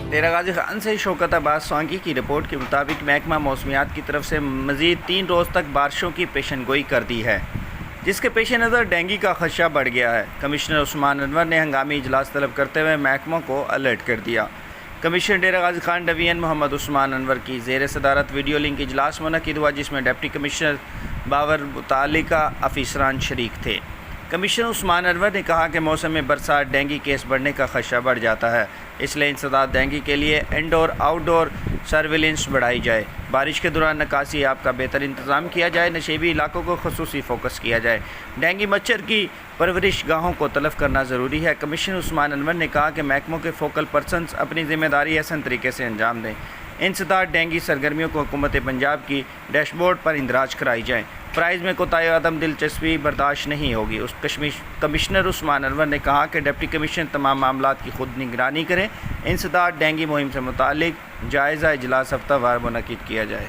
ڈیرہ غازی خان سے شوکت عباس سوانگی کی رپورٹ کے مطابق محکمہ موسمیات کی طرف سے مزید 3 روز تک بارشوں کی پیشن گوئی کر دی ہے، جس کے پیش نظر ڈینگی کا خدشہ بڑھ گیا ہے۔ کمشنر عثمان انور نے ہنگامی اجلاس طلب کرتے ہوئے محکموں کو الرٹ کر دیا۔ کمشنر ڈیرہ غازی خان ڈویژن محمد عثمان انور کی زیر صدارت ویڈیو لنک اجلاس منعقد ہوا، جس میں ڈپٹی کمشنر باور متعلقہ افسران شریک تھے۔ کمشنر عثمان انور نے کہا کہ موسم میں برسات ڈینگی کیس بڑھنے کا خدشہ بڑھ جاتا ہے، اس لیے انسداد ڈینگی کے لیے انڈور آؤٹ ڈور سرویلنس بڑھائی جائے، بارش کے دوران نکاسی آب کا بہتر انتظام کیا جائے، نشیبی علاقوں کو خصوصی فوکس کیا جائے، ڈینگی مچھر کی پرورش گاہوں کو تلف کرنا ضروری ہے۔ کمشنر عثمان انور نے کہا کہ محکموں کے فوکل پرسنز اپنی ذمہ داری احسن طریقے سے انجام دیں، انسداد ڈینگی سرگرمیوں کو حکومت پنجاب کی ڈیش بورڈ پر اندراج کرائی جائیں، فرائض میں کوتاہی عدم دلچسپی برداشت نہیں ہوگی۔ کمشنر عثمان انور نے کہا کہ ڈپٹی کمشنر تمام معاملات کی خود نگرانی کریں، انسداد ڈینگی مہم سے متعلق جائزہ اجلاس ہفتہ وار منعقد کیا جائے۔